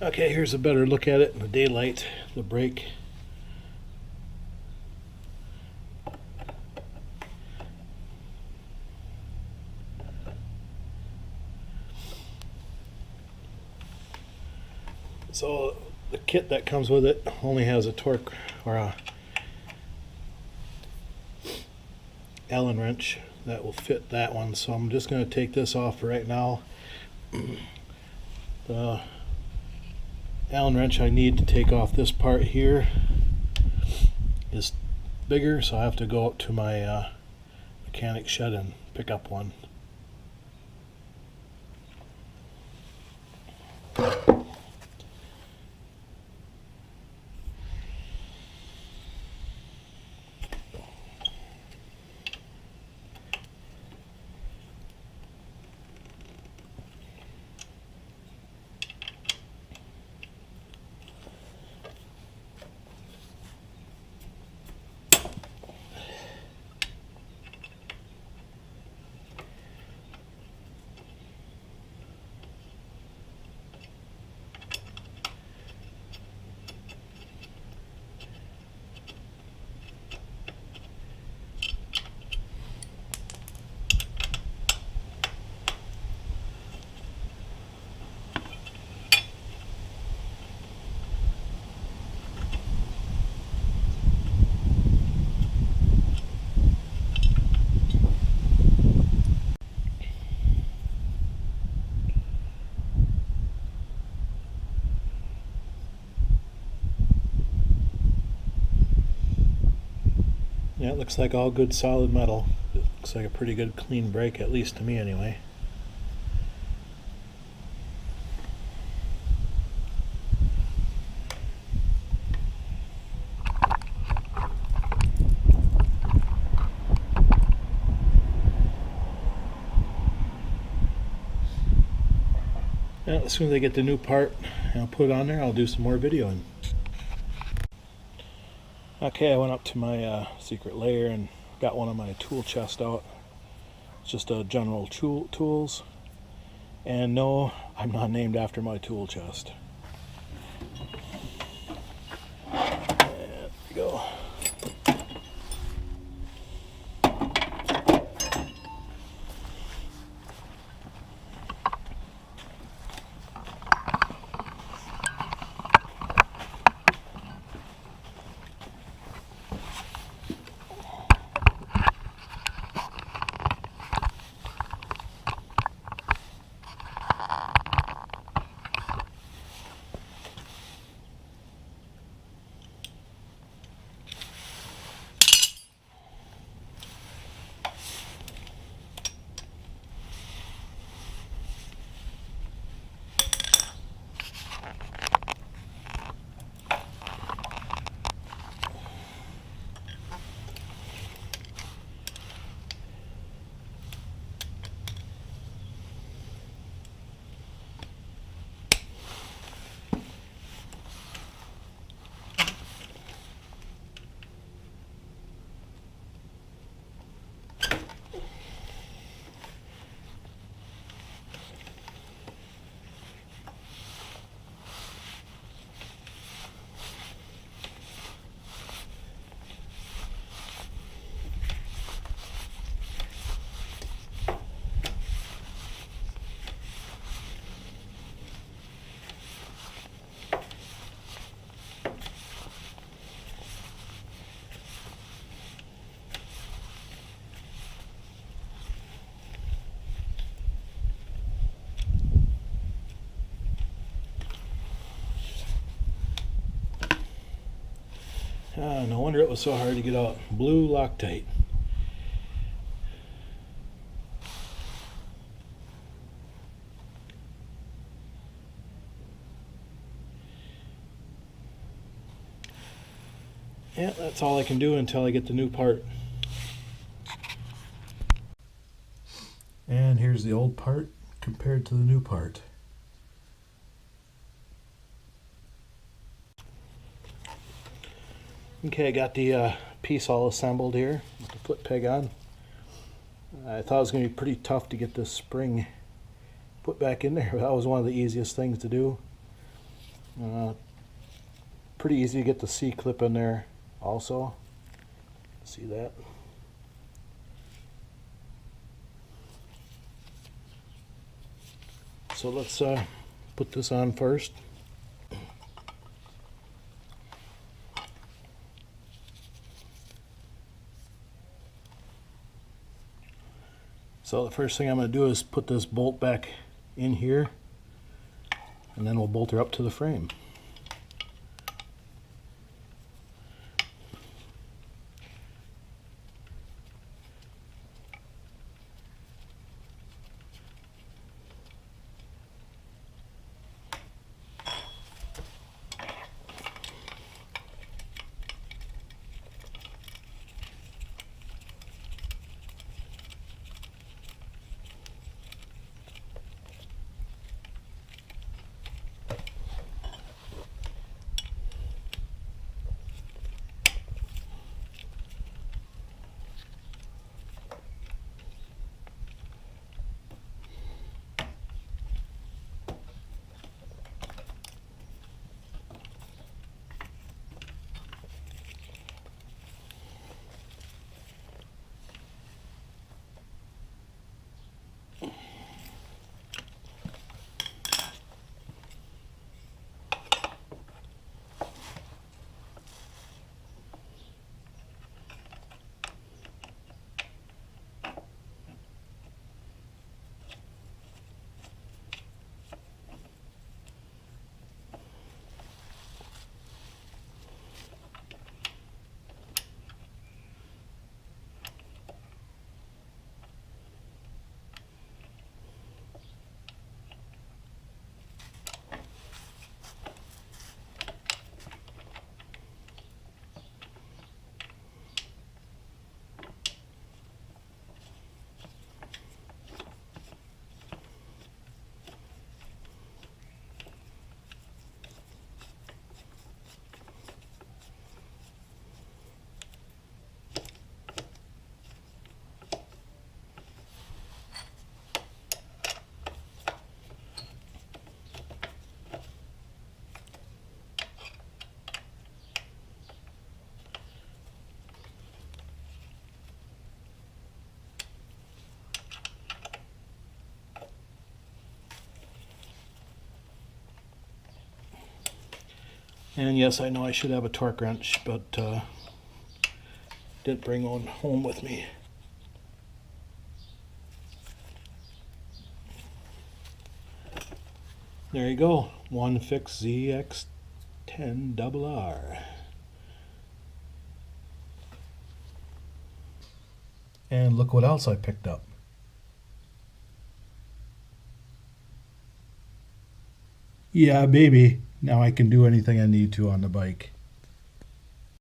Okay, here's a better look at it in the daylight, the brake. So the kit that comes with it only has a torque or a Allen wrench that will fit that one, so I'm just going to take this off for right now. The Allen wrench I need to take off this part here is bigger, so I have to go up to my mechanic shed and pick up one. Yeah, it looks like all good solid metal. It looks like a pretty good clean brake, at least to me anyway. Well, as soon as I get the new part and I'll put it on there, I'll do some more videoing. Okay, I went up to my secret lair and got one of my tool chest out. It's just a general tools. And no, I'm not named after my tool chest. There we go. No wonder it was so hard to get out. Blue Loctite. Yeah, that's all I can do until I get the new part. And here's the old part compared to the new part. Okay, I got the piece all assembled here with the foot peg on. I thought it was going to be pretty tough to get this spring put back in there, but that was one of the easiest things to do. Pretty easy to get the C-clip in there also. See that? So let's put this on first. So the first thing I'm going to do is put this bolt back in here, and then we'll bolt her up to the frame. And yes, I know I should have a torque wrench, but didn't bring one home with me. There you go, one fixed ZX10RR. And look what else I picked up. Yeah, baby. Now I can do anything I need to on the bike.